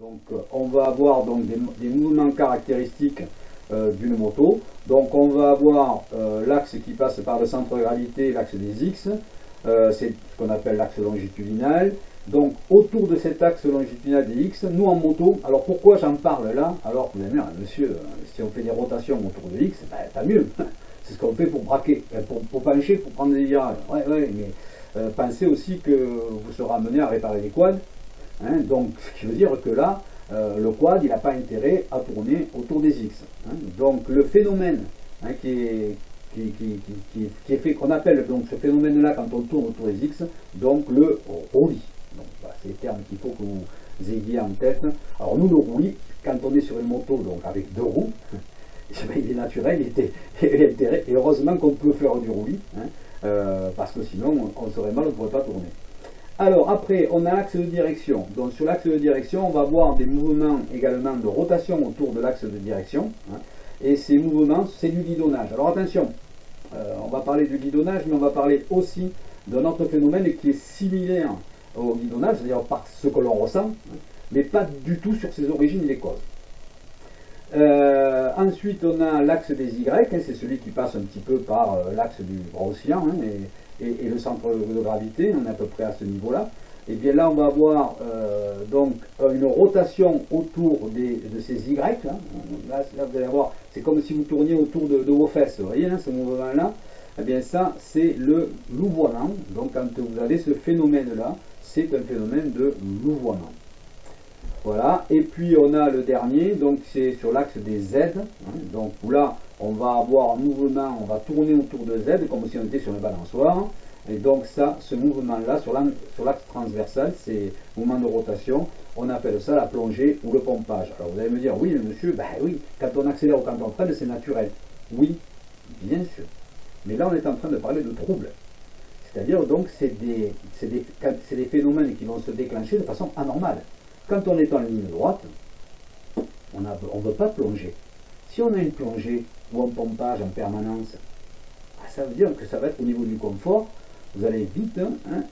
Donc on va avoir donc des mouvements caractéristiques d'une moto. Donc on va avoir l'axe qui passe par le centre de gravité, l'axe des X, c'est ce qu'on appelle l'axe longitudinal. Donc autour de cet axe longitudinal des X, nous en moto, alors pourquoi j'en parle là, alors que vous allez me dire, monsieur, si on fait des rotations autour de X, ben, tant mieux, c'est ce qu'on fait pour braquer, pour pencher, pour prendre des virages. Ouais, mais pensez aussi que vous serez amené à réparer les quads, hein, donc ce qui veut dire que là, le quad, il n'a pas intérêt à tourner autour des X. Hein. Donc le phénomène qui est fait, qu'on appelle donc ce phénomène-là quand on tourne autour des X, donc le roulis. Donc voilà, c'est les termes qu'il faut que vous ayez en tête. Alors nous, le roulis, quand on est sur une moto donc avec deux roues, il est naturel, et heureusement qu'on peut faire du roulis, hein, parce que sinon on serait mal, on ne pourrait pas tourner. Alors après, on a l'axe de direction. Donc sur l'axe de direction, on va avoir des mouvements également de rotation autour de l'axe de direction. Hein, et ces mouvements, c'est du guidonnage. Alors attention, on va parler du guidonnage, mais on va parler aussi d'un autre phénomène qui est similaire au guidonnage, c'est-à-dire par ce que l'on ressent, hein, mais pas du tout sur ses origines et les causes. Ensuite, on a l'axe des Y, hein, c'est celui qui passe un petit peu par l'axe du bras oscillant, hein, et le centre de gravité, on est à peu près à ce niveau-là. Et bien là, on va avoir donc une rotation autour de ces Y. Hein. Là, vous allez voir, c'est comme si vous tourniez autour de vos fesses, vous voyez, hein, ce mouvement-là. Eh bien ça, c'est le louvoiement. Donc quand vous avez ce phénomène-là, c'est un phénomène de louvoiement. Voilà, et puis on a le dernier, donc c'est sur l'axe des Z, hein, donc où là on va avoir un mouvement, on va tourner autour de Z comme si on était sur une balançoire, et donc ça, ce mouvement-là, sur l'axe transversal, c'est mouvement de rotation, on appelle ça la plongée ou le pompage. Alors vous allez me dire, oui monsieur, ben oui, quand on accélère ou quand on freine, c'est naturel. Oui, bien sûr, mais là on est en train de parler de troubles. C'est-à-dire donc c'est des phénomènes qui vont se déclencher de façon anormale. Quand on est en ligne droite, on ne veut pas plonger. Si on a une plongée ou un pompage en permanence, ça veut dire que ça va être au niveau du confort, vous allez vite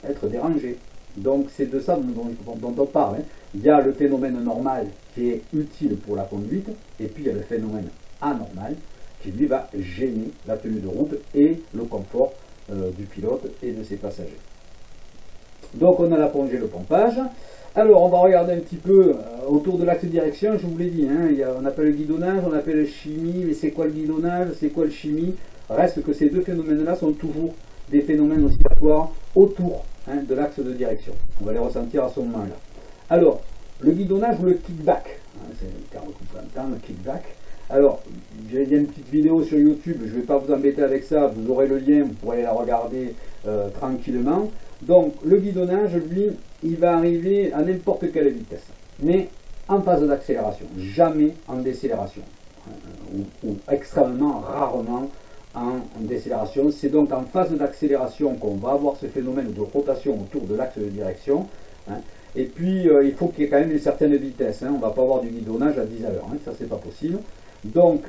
être dérangé. Donc c'est de ça dont on parle. Hein. Il y a le phénomène normal qui est utile pour la conduite, et puis il y a le phénomène anormal qui lui va gêner la tenue de route et le confort du pilote et de ses passagers. Donc on a la plongée et le pompage. Alors, on va regarder un petit peu autour de l'axe de direction, je vous l'ai dit, hein, on appelle le guidonnage, on appelle le chimie, mais c'est quoi le guidonnage, c'est quoi le chimie? Reste que ces deux phénomènes-là sont toujours des phénomènes oscillatoires autour de l'axe de direction. On va les ressentir à ce moment-là. Alors, le guidonnage ou le kickback, c'est le terme que vous pouvez entendre, le kickback. Alors, j'ai une petite vidéo sur YouTube, je ne vais pas vous embêter avec ça, vous aurez le lien, vous pourrez la regarder tranquillement. Donc, le guidonnage, lui, il va arriver à n'importe quelle vitesse, mais en phase d'accélération, jamais en décélération, ou extrêmement rarement en décélération. C'est donc en phase d'accélération qu'on va avoir ce phénomène de rotation autour de l'axe de direction. Hein. Et puis, il faut qu'il y ait quand même une certaine vitesse. Hein. On ne va pas avoir du guidonnage à 10 à l'heure, hein. Ça c'est pas possible. Donc,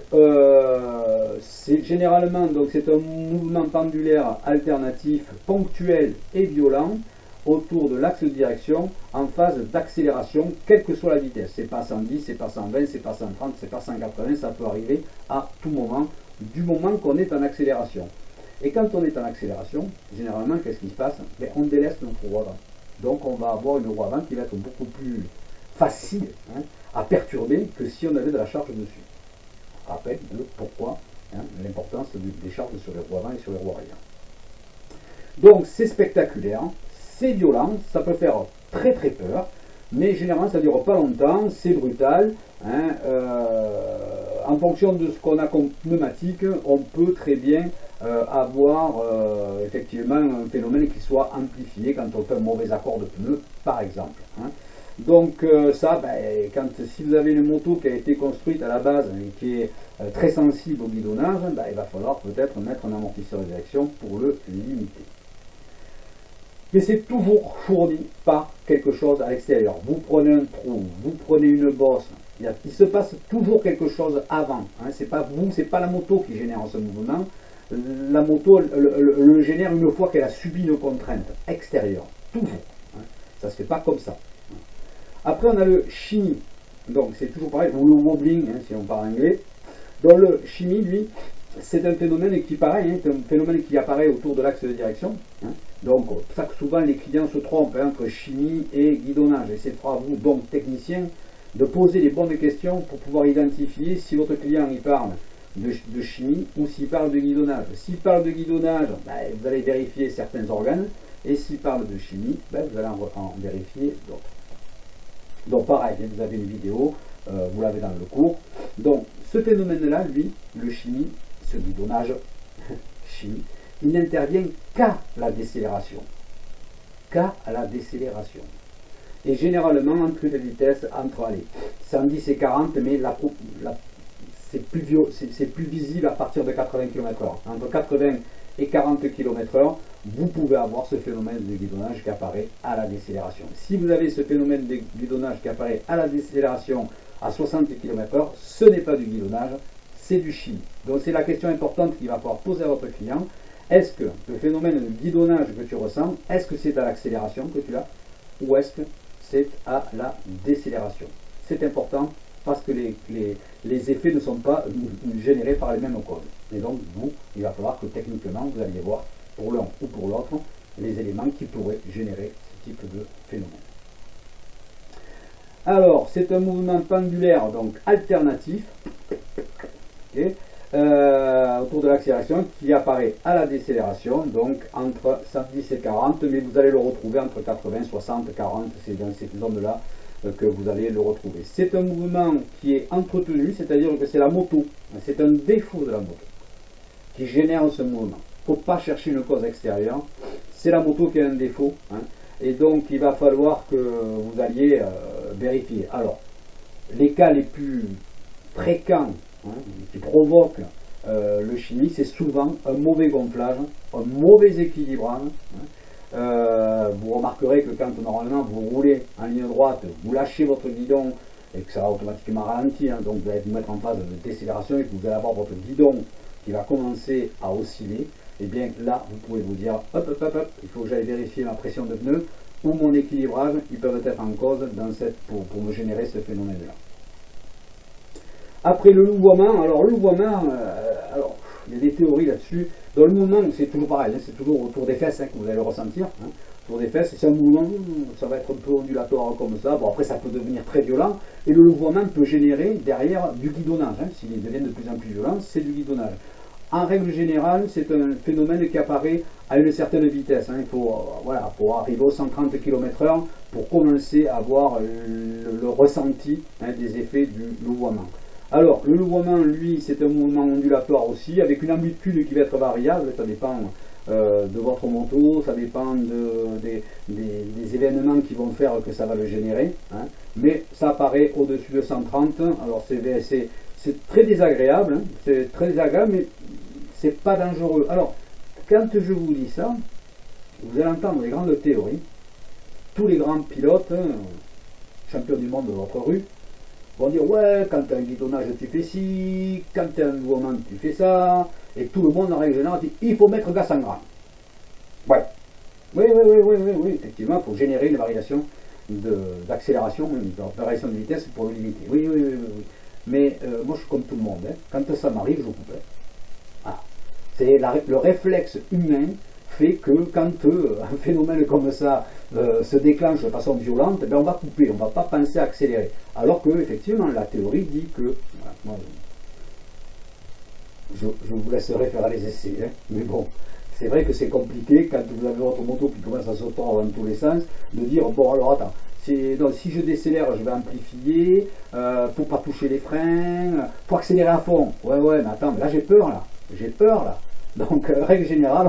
généralement, c'est un mouvement pendulaire alternatif, ponctuel et violent autour de l'axe de direction en phase d'accélération, quelle que soit la vitesse. C'est pas 110, c'est pas 120, c'est pas 130, c'est pas 180, ça peut arriver à tout moment, du moment qu'on est en accélération. Et quand on est en accélération, généralement, qu'est-ce qui se passe? On délaisse notre roue avant. Donc on va avoir une roue avant qui va être beaucoup plus facile à perturber que si on avait de la charge dessus. Rappel de pourquoi l'importance des charges sur les roues avant et sur les roues arrière. Donc c'est spectaculaire, c'est violent, ça peut faire très très peur, mais généralement ça ne dure pas longtemps, c'est brutal. En fonction de ce qu'on a comme pneumatique, on peut très bien avoir effectivement un phénomène qui soit amplifié quand on fait un mauvais accord de pneus, par exemple. Donc si vous avez une moto qui a été construite à la base et qui est très sensible au guidonnage, il va falloir peut-être mettre un amortisseur de direction pour le limiter. Mais c'est toujours fourni par quelque chose à l'extérieur. Vous prenez un trou, vous prenez une bosse, il se passe toujours quelque chose avant. C'est pas vous, c'est pas la moto qui génère ce mouvement. La moto le génère une fois qu'elle a subi une contrainte extérieure. Toujours. Ça ne se fait pas comme ça. Après, on a le shimmy. Donc, c'est toujours pareil, ou le wobbling, hein, si on parle anglais. Dans le shimmy, lui, c'est un phénomène qui, pareil, c'est un phénomène qui apparaît autour de l'axe de direction. Hein. Donc, c'est pour ça que souvent les clients se trompent entre shimmy et guidonnage. Et c'est à vous, donc, technicien, de poser les bonnes questions pour pouvoir identifier si votre client il parle de shimmy ou s'il parle de guidonnage. S'il parle de guidonnage, ben, vous allez vérifier certains organes. Et s'il parle de shimmy, ben, vous allez en vérifier d'autres. Donc pareil, vous avez une vidéo, vous l'avez dans le cours. Donc ce phénomène-là, lui, le shimmy, ce guidonnage shimmy, il n'intervient qu'à la décélération. Qu'à la décélération. Et généralement, entre les vitesses, entre allez, 110 et 40, mais c'est plus visible à partir de 80 km/h. Entre 80 et 40 km/h, vous pouvez avoir ce phénomène de guidonnage qui apparaît à la décélération. Si vous avez ce phénomène de guidonnage qui apparaît à la décélération à 60 km/h, ce n'est pas du guidonnage, c'est du shimmy. Donc c'est la question importante qu'il va falloir poser à votre client. Est-ce que le phénomène de guidonnage que tu ressens, est-ce que c'est à l'accélération que tu as, ou est-ce que c'est à la décélération? C'est important parce que les effets ne sont pas générés par les mêmes causes. Et donc, vous, il va falloir que techniquement, vous alliez voir pour l'un ou pour l'autre les éléments qui pourraient générer ce type de phénomène. Alors, c'est un mouvement pendulaire, donc alternatif, okay, autour de l'accélération qui apparaît à la décélération, donc entre 110 et 40, mais vous allez le retrouver entre 80, 60, 40, c'est dans ces zones-là que vous allez le retrouver. C'est un mouvement qui est entretenu, c'est-à-dire que c'est la moto, c'est un défaut de la moto qui génère ce mouvement. Il ne faut pas chercher une cause extérieure, c'est la moto qui a un défaut, hein, et donc il va falloir que vous alliez vérifier. Alors, les cas les plus fréquents, hein, qui provoquent le shimmy, c'est souvent un mauvais gonflage, un mauvais équilibrage. Hein. Vous remarquerez que quand normalement vous roulez en ligne droite, vous lâchez votre guidon et que ça va automatiquement ralentir, hein, donc vous allez vous mettre en phase de décélération et que vous allez avoir votre guidon qui va commencer à osciller. Et bien là, vous pouvez vous dire, hop, hop, hop, hop, il faut que j'aille vérifier ma pression de pneu ou mon équilibrage, ils peuvent être en cause dans pour me générer ce phénomène-là. Après le louvoiement, alors le louvoiement, alors il y a des théories là-dessus. Dans le mouvement, c'est toujours pareil, hein, c'est toujours autour des fesses, hein, que vous allez le ressentir. Hein, autour des fesses, c'est un mouvement, ça va être un peu ondulatoire comme ça. Bon, après, ça peut devenir très violent. Et le louvoiement peut générer derrière du guidonnage. Hein, s'il devient de plus en plus violent, c'est du guidonnage. En règle générale, c'est un phénomène qui apparaît à une certaine vitesse. Hein. Il faut, voilà, pour arriver aux 130 km/h pour commencer à avoir le ressenti, hein, des effets du louvoiement. Alors, le louvoiement, lui, c'est un mouvement ondulatoire aussi, avec une amplitude qui va être variable, ça dépend de votre moto, ça dépend des événements qui vont faire que ça va le générer, hein. Mais ça apparaît au-dessus de 130, alors c'est très désagréable, hein. C'est très désagréable, mais c'est pas dangereux. Alors, quand je vous dis ça, vous allez entendre les grandes théories, tous les grands pilotes, hein, champions du monde de votre rue, vont dire, ouais, quand tu as un guidonnage, tu fais ci, quand tu as un mouvement, tu fais ça, et tout le monde, en règle générale, dit, il faut mettre gas en gramme. Ouais. Oui, effectivement, il faut générer une variation d'accélération, une variation de vitesse pour le limiter. Oui. Mais moi, je suis comme tout le monde, hein. Quand ça m'arrive, je coupe. Ah. C'est le réflexe humain fait que quand un phénomène comme ça se déclenche de façon violente, ben on va couper, on ne va pas penser à accélérer. Alors que, effectivement, la théorie dit que, voilà, moi, je vous laisserai faire les essais, hein, mais bon, c'est vrai que c'est compliqué quand vous avez votre moto qui commence à se tordre dans tous les sens, de dire, bon alors attends, donc, si je décélère, je vais amplifier, faut pas toucher les freins, faut accélérer à fond. Ouais, mais attends, là j'ai peur là. Donc, règle générale,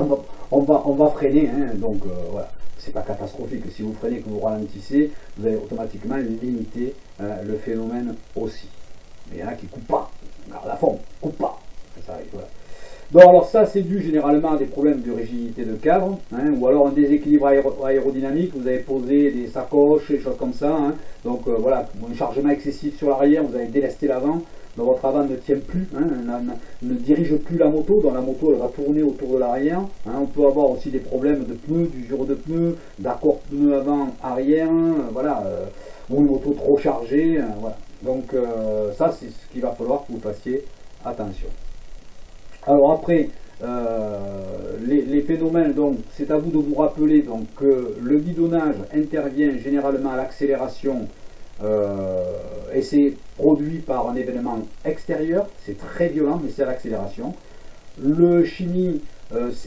on va freiner, hein, donc voilà. C'est pas catastrophique. Si vous freinez, que vous ralentissez, vous allez automatiquement limiter le phénomène aussi. Mais il y en a qui ne coupent pas. Garde à fond, coupe pas. Ça arrive, voilà. Bon, alors ça, c'est dû généralement à des problèmes de rigidité de cadre, hein, ou alors un déséquilibre aérodynamique. Vous avez posé des sacoches, des choses comme ça. Hein, donc voilà, un chargement excessif sur l'arrière, vous avez délesté l'avant. Donc votre avant ne tient plus, hein, ne dirige plus la moto, donc la moto elle va tourner autour de l'arrière. Hein, on peut avoir aussi des problèmes de pneus, d'usure de pneus, d'accord pneus avant, arrière, voilà, ou une moto trop chargée, voilà. Donc ça c'est ce qu'il va falloir que vous fassiez attention. Alors après, les phénomènes, donc c'est à vous de vous rappeler donc, que le bidonnage intervient généralement à l'accélération et c'est produit par un événement extérieur, c'est très violent mais c'est à l'accélération. Le chimie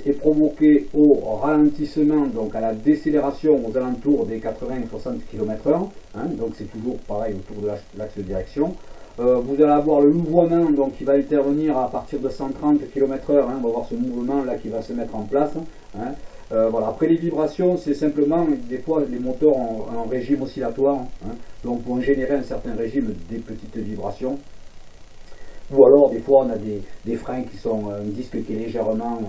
est provoqué au ralentissement, donc à la décélération aux alentours des 80-60 km/h, hein, donc c'est toujours pareil autour de l'axe de direction. Vous allez avoir le louvoiement donc, qui va intervenir à partir de 130 km/h, hein, on va voir ce mouvement là qui va se mettre en place. Hein. Voilà. Après les vibrations, c'est simplement, des fois les moteurs ont un régime oscillatoire, hein, donc vont générer un certain régime des petites vibrations. Ou alors des fois on a des freins qui sont un disque qui est légèrement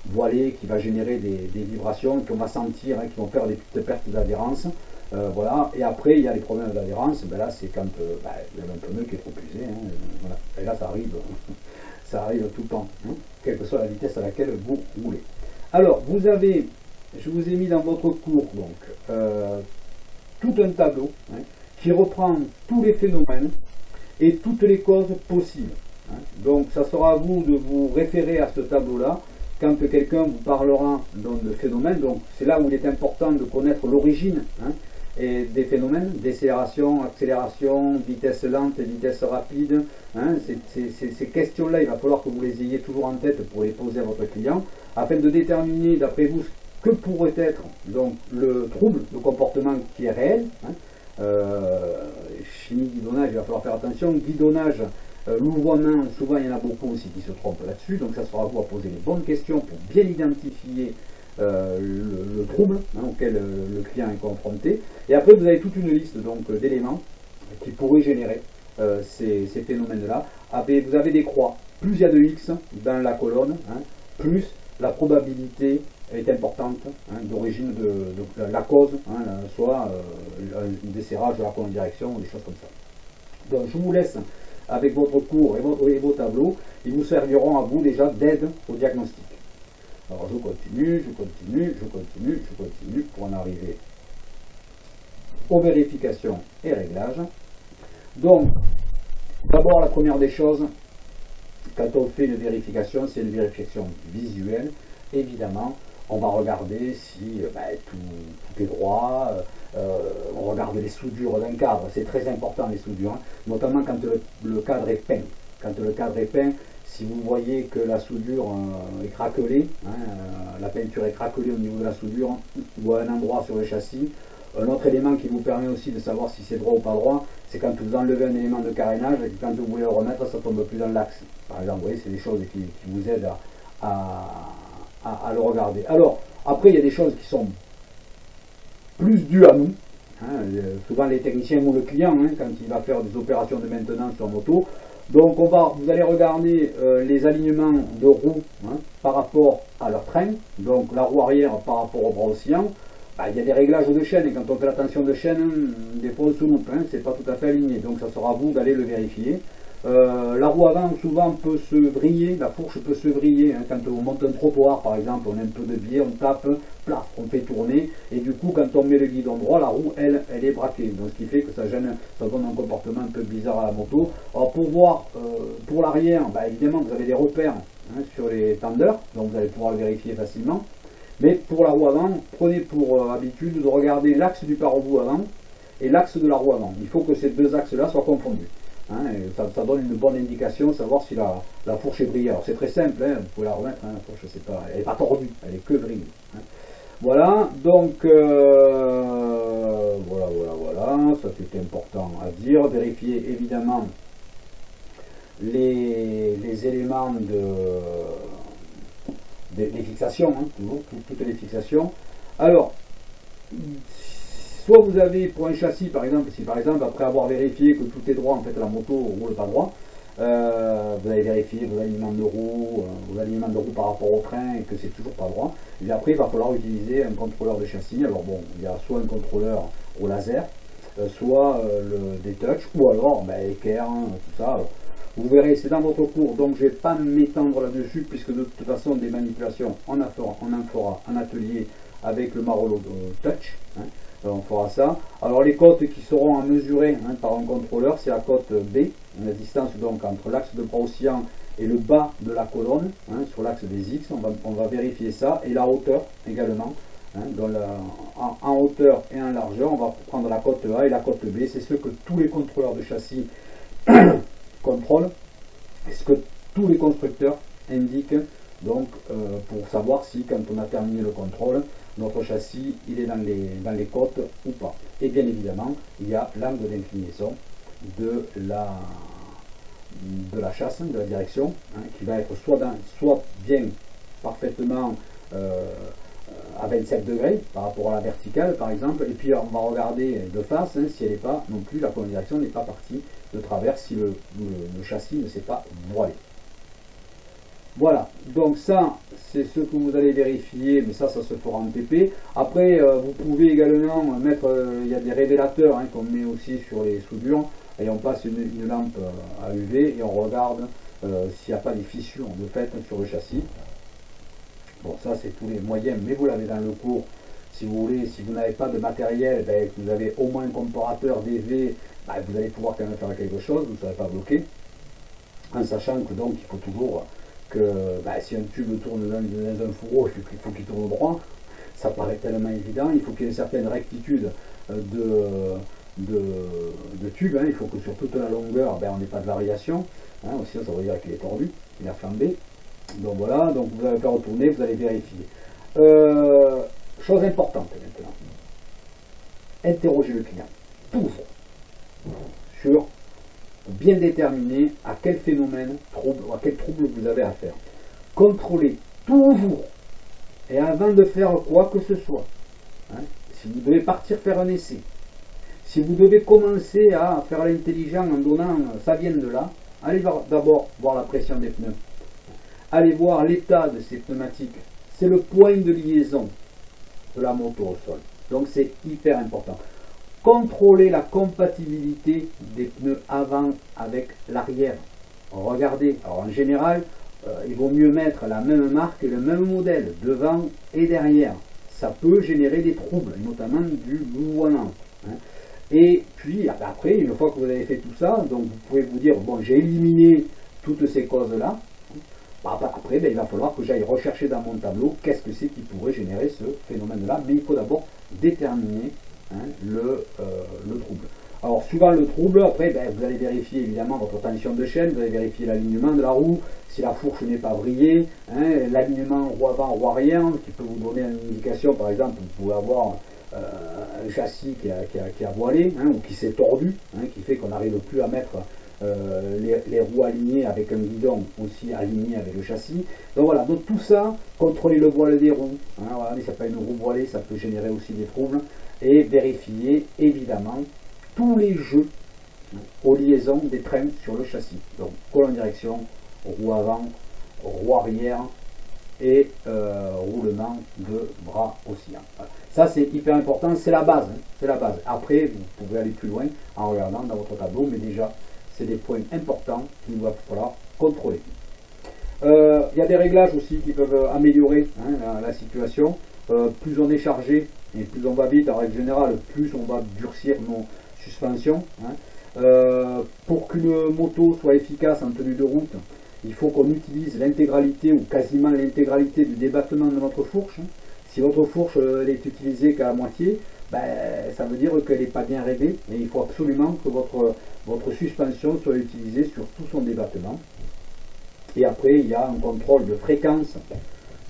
voilé, qui va générer des vibrations qu'on va sentir, hein, qui vont faire des petites pertes d'adhérence. Voilà. Et après il y a les problèmes d'adhérence, ben là c'est quand il y a un pneu qui est trop usé, hein, voilà. Et là ça arrive, ça arrive tout le temps, hein, quelle que soit la vitesse à laquelle vous roulez. Alors vous avez, je vous ai mis dans votre cours donc tout un tableau, hein, qui reprend tous les phénomènes et toutes les causes possibles. Hein. Donc ça sera à vous de vous référer à ce tableau-là quand quelqu'un vous parlera de phénomènes. Donc c'est là où il est important de connaître l'origine, hein, et des phénomènes, décélération, accélération, vitesse lente, vitesse rapide. Hein. Ces questions-là, il va falloir que vous les ayez toujours en tête pour les poser à votre client, afin de déterminer d'après vous que pourrait être donc, le trouble, le comportement qui est réel. Hein. Chimie, guidonnage, il va falloir faire attention. Guidonnage, louvoiement, souvent il y en a beaucoup aussi qui se trompent là-dessus, donc ça sera à vous à poser les bonnes questions pour bien identifier le trouble, hein, auquel le client est confronté. Et après vous avez toute une liste d'éléments qui pourraient générer ces phénomènes-là. Vous avez des croix, plus il y a de X dans la colonne, hein, plus la probabilité est importante, hein, d'origine de la cause, hein, soit un desserrage de la colonne de direction ou des choses comme ça. Donc je vous laisse avec votre cours et vos tableaux, ils vous serviront à vous déjà d'aide au diagnostic. Alors je continue pour en arriver aux vérifications et réglages. Donc d'abord la première des choses, quand on fait une vérification, c'est une vérification visuelle, évidemment. On va regarder si tout est droit, on regarde les soudures d'un cadre, c'est très important les soudures, hein, notamment quand le cadre est peint. Quand le cadre est peint, si vous voyez que la soudure est craquelée, hein, la peinture est craquelée au niveau de la soudure, ou à un endroit sur le châssis. Un autre élément qui vous permet aussi de savoir si c'est droit ou pas droit, c'est quand vous enlevez un élément de carénage et que quand vous voulez le remettre, ça tombe plus dans l'axe. Par exemple, vous voyez, c'est des choses qui vous aident à le regarder. Alors, après, il y a des choses qui sont plus dues à nous. Hein, souvent, les techniciens ou le client, hein, quand il va faire des opérations de maintenance sur moto. Donc, vous allez regarder les alignements de roues, hein, par rapport à leur train. Donc, la roue arrière par rapport au bras oscillant. Il y a des réglages de chaîne, et quand on fait la tension de chaîne, des fois on se loupe, hein, c'est pas tout à fait aligné. Donc, ça sera à vous d'aller le vérifier. La roue avant souvent peut se vriller, la fourche peut se vriller, hein, quand on monte un trottoir par exemple, on a un peu de biais, on tape, plaf, on fait tourner, et du coup quand on met le guidon droit, la roue elle est braquée, donc ce qui fait que ça gêne, ça donne un comportement un peu bizarre à la moto. Alors pour voir, pour l'arrière, évidemment vous avez des repères, hein, sur les tendeurs, donc vous allez pouvoir le vérifier facilement, mais pour la roue avant, prenez pour habitude de regarder l'axe du pare-roue avant et l'axe de la roue avant. Il faut que ces deux axes là soient confondus. Hein, ça donne une bonne indication, savoir si la fourche est vrillée. Alors c'est très simple, hein, vous pouvez la remettre, hein, la fourche elle n'est pas tordue, elle est que vrillée. Hein. Voilà, donc voilà, ça c'était important à dire. Vérifier évidemment les éléments des fixations, hein, toujours, toutes les fixations. Alors, soit vous avez pour un châssis par exemple, si par exemple après avoir vérifié que tout est droit, en fait la moto ne roule pas droit, vous allez vérifier vos alignements de roue, par rapport au train et que c'est toujours pas droit, et puis après il va falloir utiliser un contrôleur de châssis. Alors bon, il y a soit un contrôleur au laser, soit des touch, ou alors équerre, tout ça. Alors, vous verrez, c'est dans votre cours, donc je ne vais pas m'étendre là-dessus, puisque de toute façon des manipulations on en fera en atelier avec le Marolo Touch. Hein. on fera ça. Alors les côtes qui seront à mesurer par un contrôleur, c'est la côte B, la distance donc entre l'axe de bras oscillant et le bas de la colonne, sur l'axe des X, on va vérifier ça, et la hauteur également. En hauteur et en largeur, on va prendre la cote A et la cote B, c'est ce que tous les contrôleurs de châssis contrôlent, et ce que tous les constructeurs indiquent, donc pour savoir si quand on a terminé le contrôle, notre châssis il est dans les côtes ou pas. Et bien évidemment, il y a l'angle d'inclinaison de la chasse, de la direction, qui va être soit bien parfaitement à 27 degrés par rapport à la verticale par exemple, et puis on va regarder de face si elle n'est pas non plus, la colonne de direction n'est pas partie de travers si le châssis ne s'est pas voilé. Voilà, donc ça c'est ce que vous allez vérifier, mais ça se fera en TP. Après vous pouvez également mettre, il y a des révélateurs qu'on met aussi sur les soudures, et on passe une lampe à UV et on regarde s'il n'y a pas des fissures de fait sur le châssis. Bon, ça c'est tous les moyens, mais vous l'avez dans le cours. Si vous voulez, si vous n'avez pas de matériel, que vous avez au moins un comparateur DV, vous allez pouvoir quand même faire quelque chose, vous ne serez pas bloqué. En sachant que donc il faut toujours que si un tube tourne dans un fourreau, il faut qu'il tourne droit. Ça paraît tellement évident, il faut qu'il y ait une certaine rectitude de tube, il faut que sur toute la longueur, on n'ait pas de variation. Sinon ça veut dire qu'il est tordu, il a flambé. Donc voilà, donc vous allez faire retourner, vous allez vérifier. Chose importante maintenant, interrogez le client, toujours, sur bien déterminer à quel phénomène, à quel trouble vous avez affaire. Contrôlez toujours, et avant de faire quoi que ce soit, si vous devez partir faire un essai, si vous devez commencer à faire l'intelligent en donnant, ça vient de là, allez d'abord voir la pression des pneus. Allez voir l'état de ces pneumatiques. C'est le point de liaison de la moto au sol. Donc c'est hyper important. Contrôlez la compatibilité des pneus avant avec l'arrière. Regardez. Alors en général, il vaut mieux mettre la même marque et le même modèle devant et derrière. Ça peut générer des troubles, notamment du mouvement. Et puis après, une fois que vous avez fait tout ça, donc vous pouvez vous dire, bon, j'ai éliminé toutes ces causes-là. Après, il va falloir que j'aille rechercher dans mon tableau qu'est-ce que c'est qui pourrait générer ce phénomène-là, mais il faut d'abord déterminer le trouble. Alors, suivant le trouble, après, vous allez vérifier évidemment votre tension de chaîne, vous allez vérifier l'alignement de la roue, si la fourche n'est pas vrillée, l'alignement roue avant, roue arrière, qui peut vous donner une indication, par exemple, vous pouvez avoir un châssis qui a voilé, ou qui s'est tordu, qui fait qu'on n'arrive plus à mettre les roues alignées avec un guidon aussi aligné avec le châssis. Donc voilà, donc tout ça, contrôler le voile des roues, voilà, mais ça peut être une roue voilée, ça peut générer aussi des troubles, et vérifier évidemment tous les jeux aux liaisons des trains sur le châssis. Donc colonne direction, roue avant, roue arrière et roulement de bras oscillants. Voilà. Ça c'est hyper important, c'est la base, c'est la base. Après vous pouvez aller plus loin en regardant dans votre tableau, mais déjà c'est des points importants qu'il va falloir contrôler. Il y a des réglages aussi qui peuvent améliorer la situation. Plus on est chargé et plus on va vite, en règle générale, plus on va durcir nos suspensions. Pour qu'une moto soit efficace en tenue de route, il faut qu'on utilise l'intégralité ou quasiment l'intégralité du débattement de notre fourche. Si votre fourche est utilisée qu'à moitié, ça veut dire qu'elle n'est pas bien réglée, et il faut absolument que votre suspension soit utilisée sur tout son débattement. Et après, il y a un contrôle de fréquence,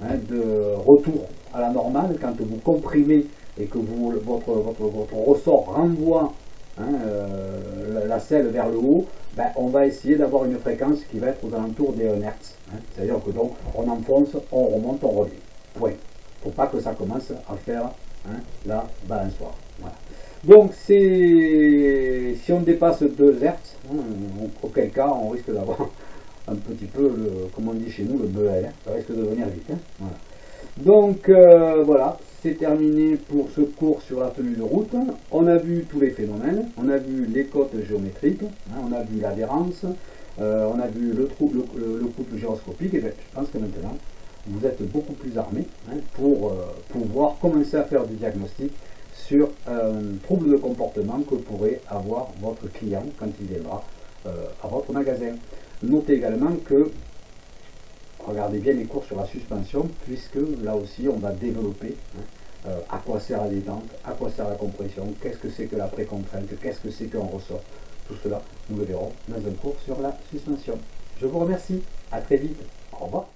de retour à la normale, quand vous comprimez et que votre ressort renvoie la selle vers le haut, on va essayer d'avoir une fréquence qui va être aux alentours des 1 Hz. C'est-à-dire que donc, on enfonce, on remonte, on revient. Point. Il ne faut pas que ça commence à faire la balançoire. Voilà. Donc si on dépasse 2 Hz, auquel cas on risque d'avoir un petit peu, comme on dit chez nous, le BL, ça risque de venir vite. Voilà. Donc voilà, c'est terminé pour ce cours sur la tenue de route. On a vu tous les phénomènes, on a vu les cotes géométriques, on a vu l'adhérence, on a vu le couple gyroscopique, et je pense que maintenant vous êtes beaucoup plus armés pour pouvoir commencer à faire du diagnostic sur un trouble de comportement que pourrait avoir votre client quand il viendra à votre magasin. Notez également que, regardez bien les cours sur la suspension, puisque là aussi on va développer à quoi sert la détente, à quoi sert la compression, qu'est-ce que c'est que la précontrainte, qu'est-ce que c'est qu'un ressort. Tout cela, nous le verrons dans un cours sur la suspension. Je vous remercie, à très vite, au revoir.